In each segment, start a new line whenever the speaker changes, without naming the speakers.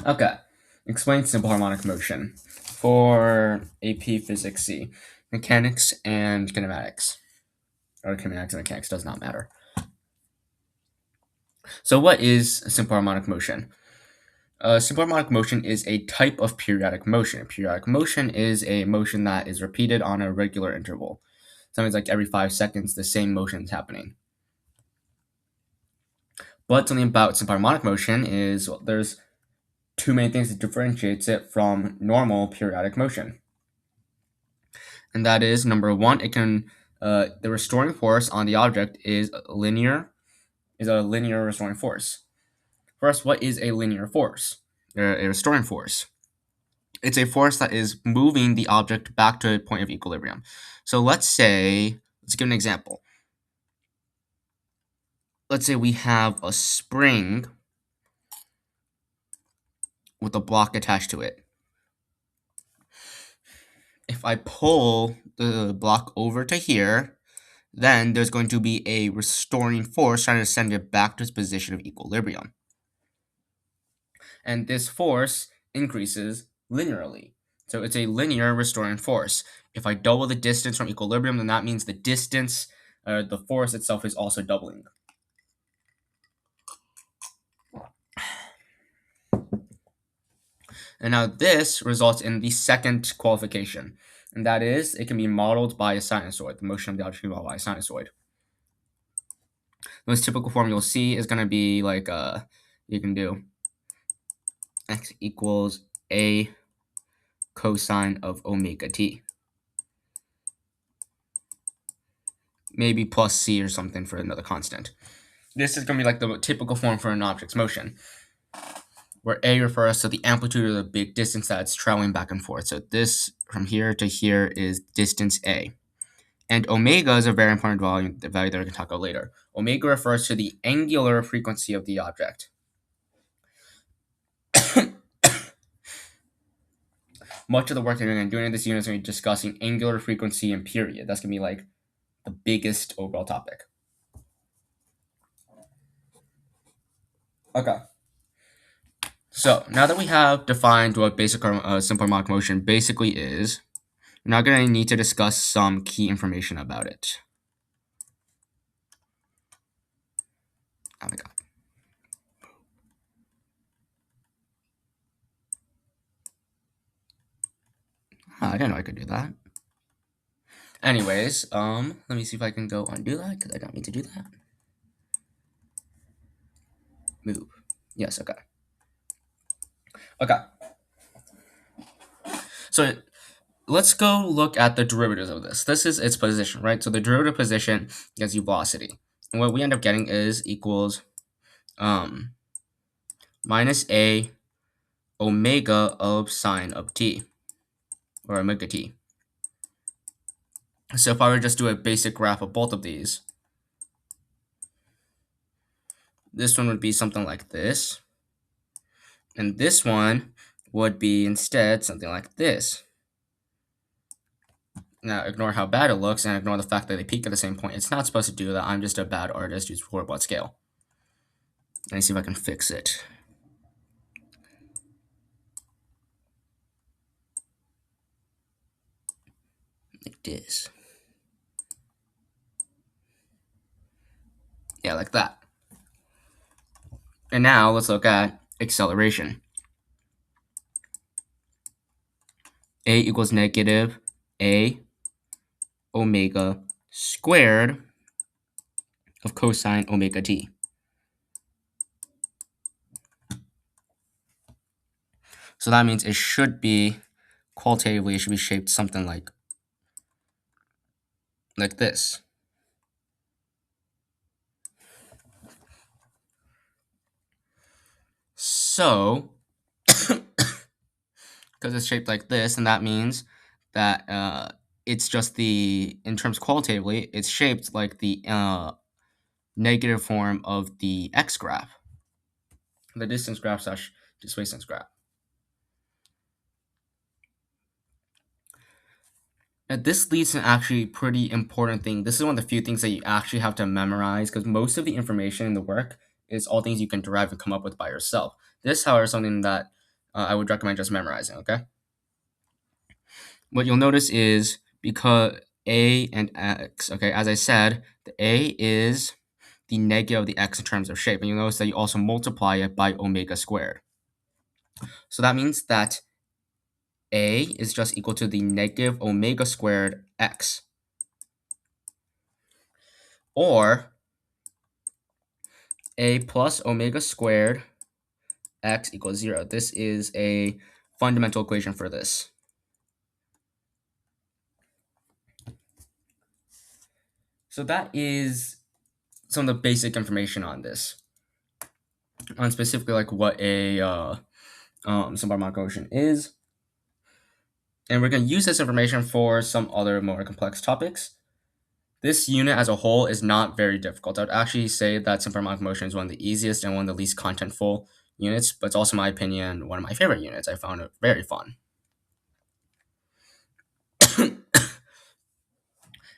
Okay. Explain simple harmonic motion for AP Physics C. Mechanics and kinematics. Or kinematics and mechanics does not matter. So what is simple harmonic motion? Simple harmonic motion is a type of periodic motion. Periodic motion is a motion that is repeated on a regular interval. Something like every 5 seconds, the same motion is happening. But something about simple harmonic motion is there's two main things that differentiates it from normal periodic motion. And that is number one, it can the restoring force on the object is a linear restoring force. First, what is a linear force? A restoring force. It's a force that is moving the object back to a point of equilibrium. So let's give an example. Let's say we have a spring with a block attached to it. If I pull the block over to here, then there's going to be a restoring force trying to send it back to its position of equilibrium. And this force increases linearly. So it's a linear restoring force. If I double the distance from equilibrium, then that means the force itself is also doubling. And now this results in the second qualification, and that is it can be modeled by a sinusoid. The motion of the object can be modeled by a sinusoid. The most typical form you'll see is going to be like you can do x equals a cosine of omega t. Maybe plus c or something for another constant. This is going to be like the typical form for an object's motion, where a refers to the amplitude of the big distance that it's traveling back and forth. So this from here to here is distance a. And omega is a very important value that I can talk about later. Omega refers to the angular frequency of the object. Much of the work that we're going to do in this unit is going to be discussing angular frequency and period. That's going to be like the biggest overall topic. Okay. So now that we have defined what basic simple harmonic motion basically is, we're now going to need to discuss some key information about it. Oh my god. I didn't know I could do that. Anyways, let me see if I can go undo that because I don't need to do that. Move. Yes, okay. Okay. So let's go look at the derivatives of this. This is its position, right? So the derivative position gives you velocity. And what we end up getting is equals minus a omega of sine of t, or omega t. So if I were to just do a basic graph of both of these, this one would be something like this. And this one would be instead something like this. Now, ignore how bad it looks and ignore the fact that they peak at the same point. It's not supposed to do that. I'm just a bad artist who's horrible at scale. Let me see if I can fix it. Like this. Yeah, like that. And now let's look at acceleration. A equals negative a omega squared of cosine omega t. So that means it should be, qualitatively, it should be shaped something like this. So, because it's shaped like this, and that means that it's just in terms qualitatively, it's shaped like the negative form of the x graph, the distance graph slash displacement graph. Now, this leads to an actually pretty important thing. This is one of the few things that you actually have to memorize because most of the information in the work is all things you can derive and come up with by yourself. This, however, is something that I would recommend just memorizing, okay? What you'll notice is because a and x, okay, as I said, the a is the negative of the x in terms of shape. And you'll notice that you also multiply it by omega squared. So that means that a is just equal to the negative omega squared x. Or a plus omega squared x equals 0. This is a fundamental equation for this. So that is some of the basic information on this, on specifically like what a simple harmonic motion is. And we're going to use this information for some other more complex topics. This unit as a whole is not very difficult. I would actually say that simple harmonic motion is one of the easiest and one of the least contentful units, but it's also, in my opinion, one of my favorite units. I found it very fun.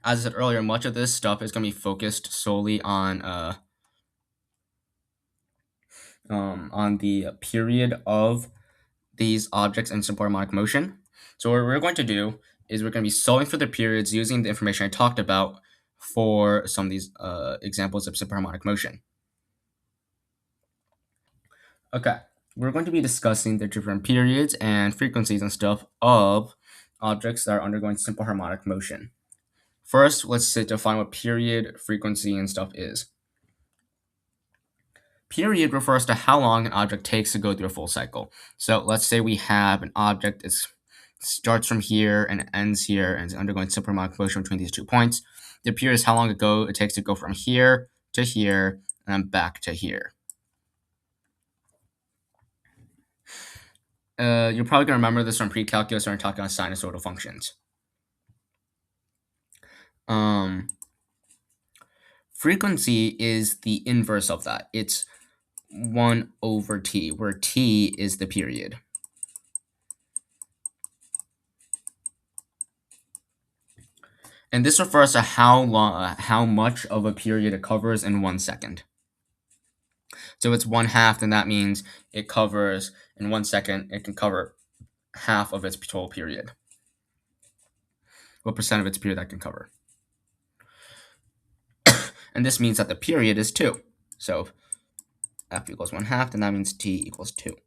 As I said earlier, much of this stuff is going to be focused solely on the period of these objects in simple harmonic motion. So what we're going to do is we're going to be solving for the periods using the information I talked about for some of these examples of simple harmonic motion. Okay, we're going to be discussing the different periods and frequencies and stuff of objects that are undergoing simple harmonic motion. First, let's define what period, frequency, and stuff is. Period refers to how long an object takes to go through a full cycle. So let's say we have an object that starts from here and ends here and is undergoing simple harmonic motion between these 2 points. The period is how long it takes to go from here to here and then back to here. You're probably going to remember this from pre-calculus when we're talking about sinusoidal functions. Frequency is the inverse of that. It's 1 over t, where t is the period. And this refers to how much of a period it covers in 1 second. So it's 1/2, then that means it covers in 1 second. It can cover half of its total period. What percent of its period that can cover? And this means that the period is 2. So f equals 1/2, then that means t equals 2.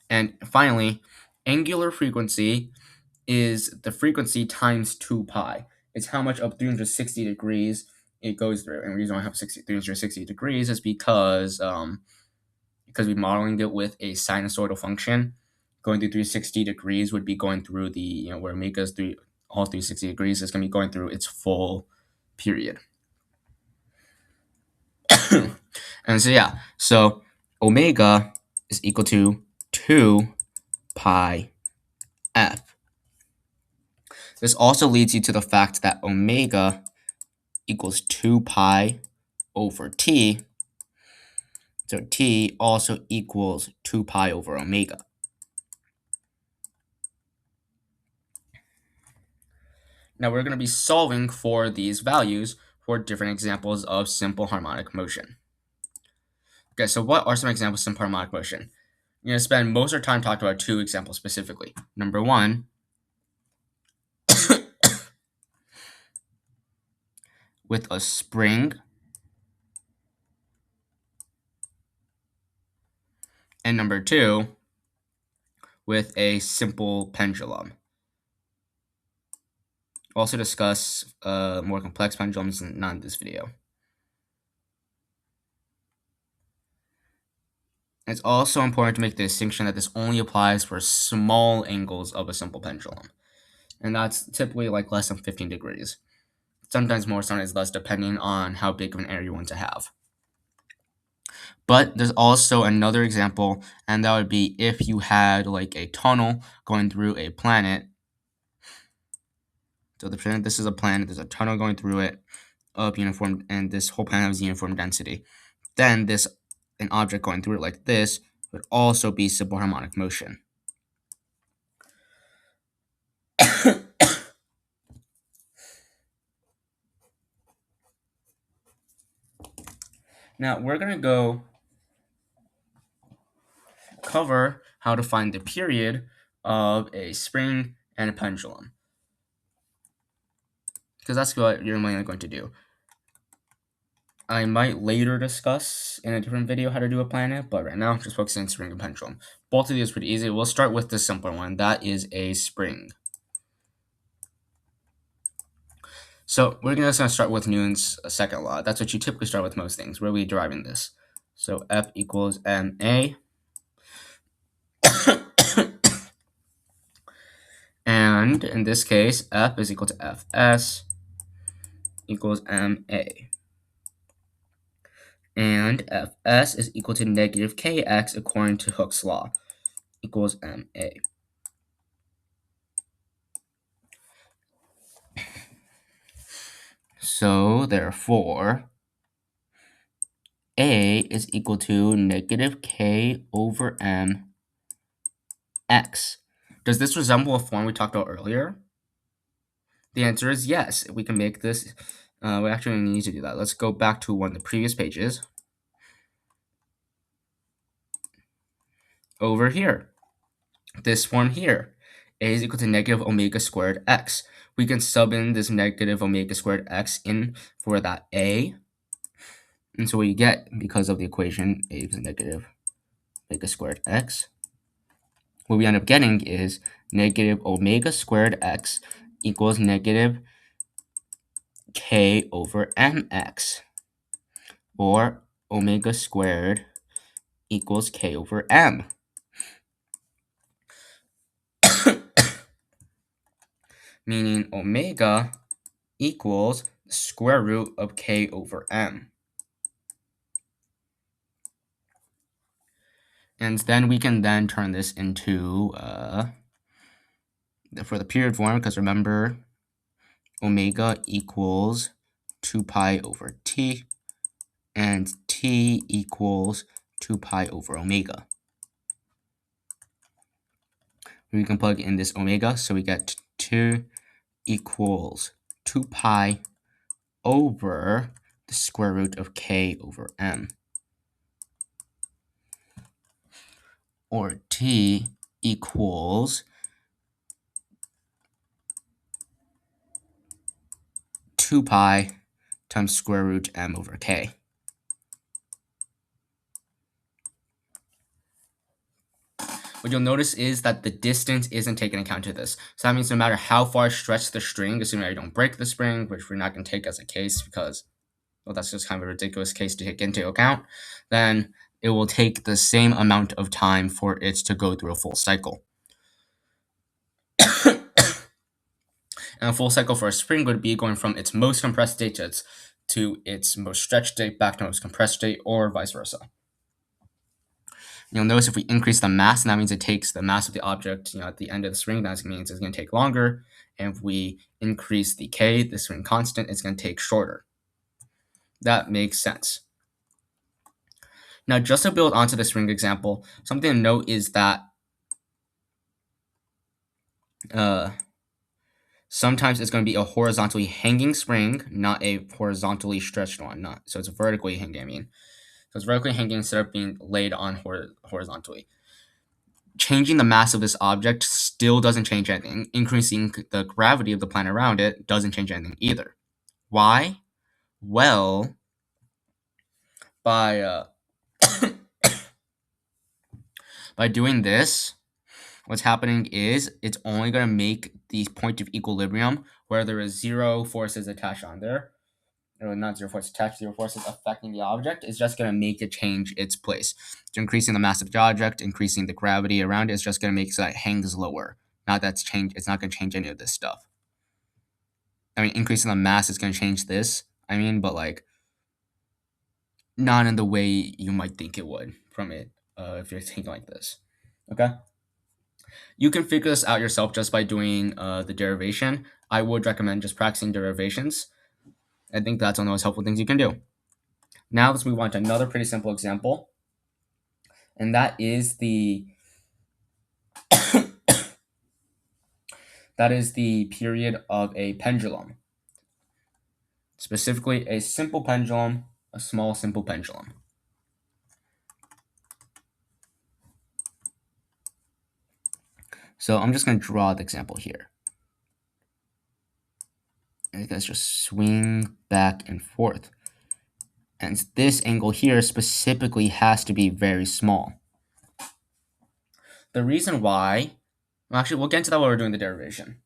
And finally, angular frequency is the frequency times 2 pi. It's how much of 360 degrees it goes through. And the reason I have 360 degrees is because we're modeling it with a sinusoidal function. Going through 360 degrees would be going through the, where omega is all 360 degrees, is going to be going through its full period. And so omega is equal to 2 pi f. This also leads you to the fact that omega equals 2 pi over t. So t also equals 2 pi over omega. Now we're going to be solving for these values for different examples of simple harmonic motion. Okay, so what are some examples of simple harmonic motion? We're going to spend most of our time talking about 2 examples specifically. Number 1, with a spring, and number 2, with a simple pendulum. We'll also discuss more complex pendulums, not in this video. It's also important to make the distinction that this only applies for small angles of a simple pendulum. And that's typically like less than 15 degrees. Sometimes more, sometimes less, depending on how big of an area you want to have. But there's also another example, and that would be if you had like a tunnel going through a planet. So this is a planet, there's a tunnel going through it of uniform, and this whole planet has uniform density. Then an object going through it like this would also be simple harmonic motion. Now we're going to go cover how to find the period of a spring and a pendulum, because that's what you're mainly going to do. I might later discuss in a different video how to do a planet, but right now, just focusing on spring and pendulum. Both of these are pretty easy. We'll start with the simpler one. That is a spring. So we're just going to start with Newton's second law. That's what you typically start with most things. Where are we deriving this? So F equals ma. And in this case, F is equal to Fs equals ma. And Fs is equal to negative kx according to Hooke's law, equals ma. So therefore, A is equal to negative k over m x. Does this resemble a form we talked about earlier? The answer is yes. We can make this. We actually need to do that. Let's go back to one of the previous pages. Over here, this form here, A is equal to negative omega squared x. We can sub in this negative omega squared x in for that A. And so what you get, because of the equation A is negative omega squared x, what we end up getting is negative omega squared x equals negative k over mx, or omega squared equals k over m. Meaning omega equals the square root of k over m. And then we can then turn this into, for the period form, because remember, omega equals 2 pi over t, and t equals 2 pi over omega. We can plug in this omega, so we get 2 equals 2 pi over the square root of k over m. Or t equals 2 pi times square root m over k. What you'll notice is that the distance isn't taken account of this. So that means no matter how far stretched the string, assuming I don't break the spring, which we're not going to take as a case because, well, that's just kind of a ridiculous case to take into account, then it will take the same amount of time for it to go through a full cycle. And a full cycle for a spring would be going from its most compressed state to its most stretched state back to most compressed state, or vice versa. You'll notice if we increase the mass, and that means it takes the mass of the object, at the end of the spring, that means it's going to take longer. And if we increase the k, the spring constant, it's going to take shorter. That makes sense. Now, just to build onto the spring example, something to note is that sometimes it's going to be a horizontally hanging spring, not a horizontally stretched one. So it's vertically hanging, So it's vertically hanging instead of being laid on horizontally. Changing the mass of this object still doesn't change anything. Increasing the gravity of the planet around it doesn't change anything either. Why? Well, by by doing this, what's happening is it's only going to make the point of equilibrium where there is zero forces attached on there. Or not zero forces attached, zero forces affecting the object. It's just going to make it change its place. So increasing the mass of the object, increasing the gravity around it is just going to make it so that it hangs lower. Not that's change. It's not going to change any of this stuff. I mean, increasing the mass is going to change this. But like, not in the way you might think it would from it if you're thinking like this. Okay? You can figure this out yourself just by doing the derivation. I would recommend just practicing derivations. I think that's one of the most helpful things you can do. Now let's move on to another pretty simple example. And that is the period of a pendulum. Specifically, a simple pendulum, a small simple pendulum. So I'm just going to draw the example here. And you guys just swing back and forth. And this angle here specifically has to be very small. The reason why, well, actually, we'll get into that while we're doing the derivation.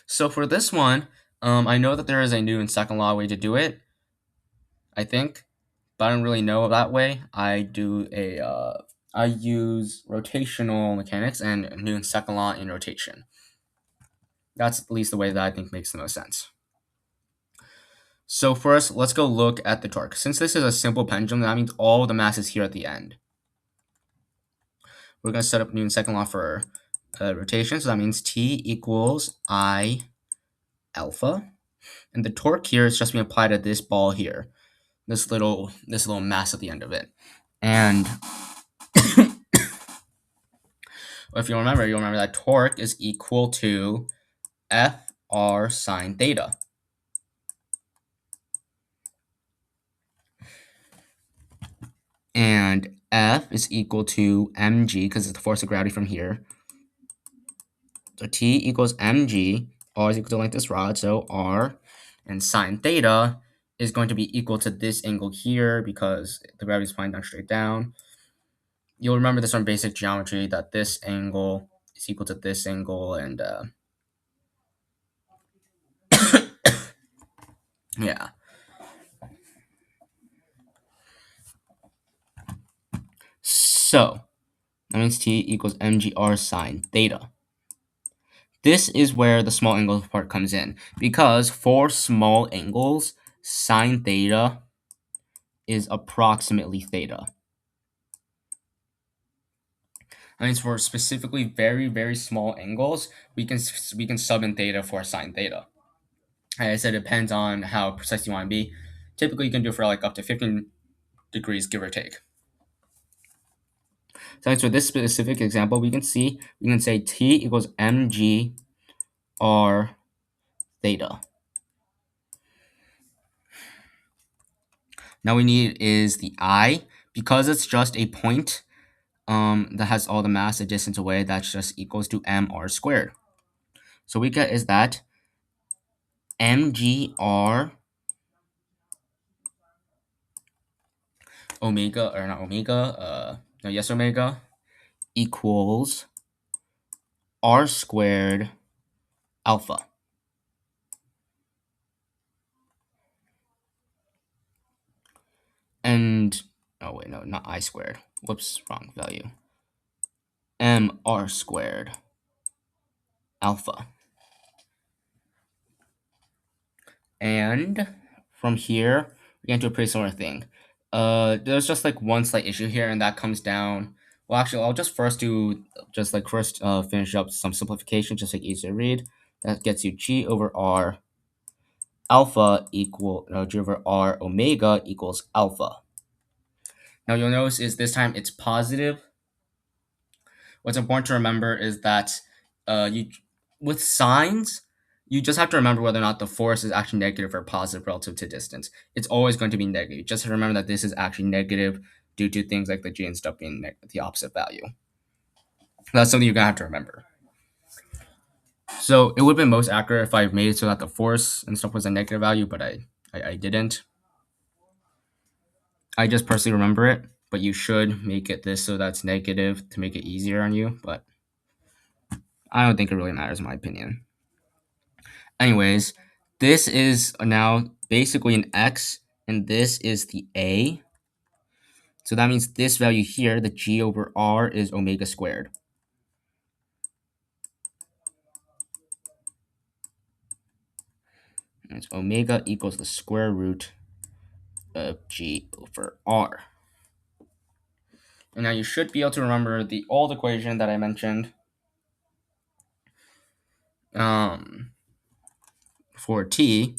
So for this one, I know that there is a Newton's second law way to do it, I think, but I don't really know that way. I use rotational mechanics and Newton's second law in rotation. That's at least the way that I think makes the most sense. So first, let's go look at the torque. Since this is a simple pendulum, that means all the mass is here at the end. We're going to set up Newton's second law for rotation, so that means T equals I alpha. And the torque here is just being applied to this ball here, this little mass at the end of it. And if you'll remember that torque is equal to Fr sine theta. And F is equal to mg, because it's the force of gravity from here. So T equals mg, R is equal to length of this rod, so R, and sine theta is going to be equal to this angle here because the gravity is applying down straight down. You'll remember this from basic geometry, that this angle is equal to this angle, and yeah. So that means T equals mgr sine theta. This is where the small angle part comes in, because for small angles, sine theta is approximately theta. That means for specifically very, very small angles, we can sub in theta for sine theta. Like I said, it depends on how precise you want to be. Typically, you can do for like up to 15 degrees, give or take. So for this specific example, we can say T equals mg r theta. Now we need is the I, because it's just a point that has all the mass a distance away, that's just equals to mr squared. So we get is that mgr omega, or not omega, no, yes, omega, equals r squared alpha. And, oh wait, no, not I squared. Whoops, wrong value. mr squared alpha. And from here, we're going to do a pretty similar thing. There's just like one slight issue here, and that comes down. Well, actually, I'll just finish up some simplification, just like easy to read. That gets you g over r alpha g over r omega equals alpha. Now you'll notice is this time it's positive. What's important to remember is that with signs, you just have to remember whether or not the force is actually negative or positive relative to distance. It's always going to be negative. Just remember that this is actually negative due to things like the g and stuff being the opposite value. That's something you're going to have to remember. So it would have been most accurate if I made it so that the force and stuff was a negative value, but I didn't. I just personally remember it, but you should make it this so that's negative to make it easier on you, but I don't think it really matters in my opinion. Anyways, this is now basically an x, and this is the a. So that means this value here, the g over r, is omega squared. And it's omega equals the square root of g over r. And now you should be able to remember the old equation that I mentioned for t.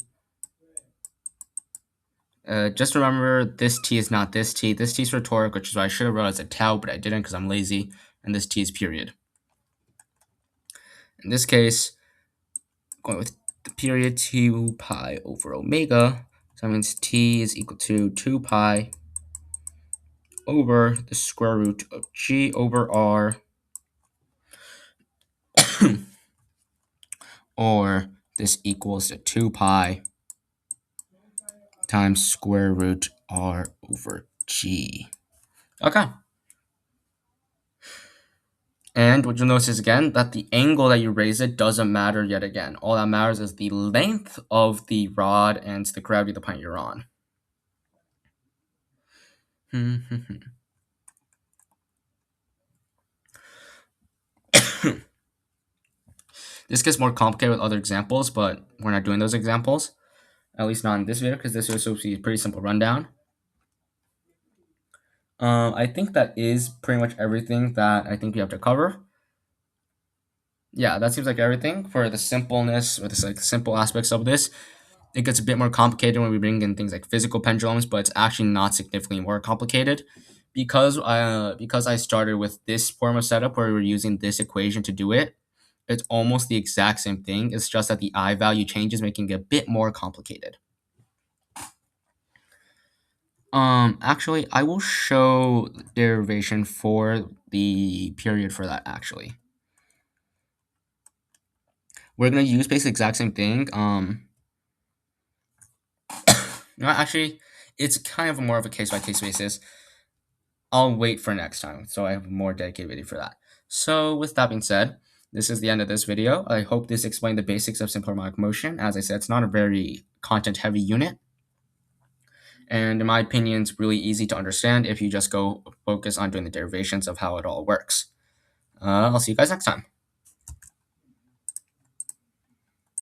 Just remember this t is not this t. This t is for torque, which is why I should have wrote as a tau, but I didn't because I'm lazy. And this t is period. In this case, going with the period 2 pi over omega. So that means t is equal to 2 pi over the square root of g over r, or this equals to 2 pi times square root r over g. Okay. And what you'll notice is again that the angle that you raise it doesn't matter yet again. All that matters is the length of the rod and the gravity of the point you're on. This gets more complicated with other examples, but we're not doing those examples. At least not in this video, because this is supposed to be a pretty simple rundown. I think that is pretty much everything that I think we have to cover. Yeah, that seems like everything for the simpleness or the simple aspects of this. It gets a bit more complicated when we bring in things like physical pendulums, but it's actually not significantly more complicated because I started with this form of setup where we were using this equation to do it. It's almost the exact same thing. It's just that the I value changes, making it a bit more complicated. Actually, I will show the derivation for the period for that. Actually, we're gonna use basically the exact same thing. No, actually, it's kind of more of a case by case basis. I'll wait for next time, so I have a more dedicated video for that. So, with that being said, this is the end of this video. I hope this explained the basics of simple harmonic motion. As I said, it's not a very content-heavy unit, and in my opinion, it's really easy to understand if you just go focus on doing the derivations of how it all works. I'll see you guys next time.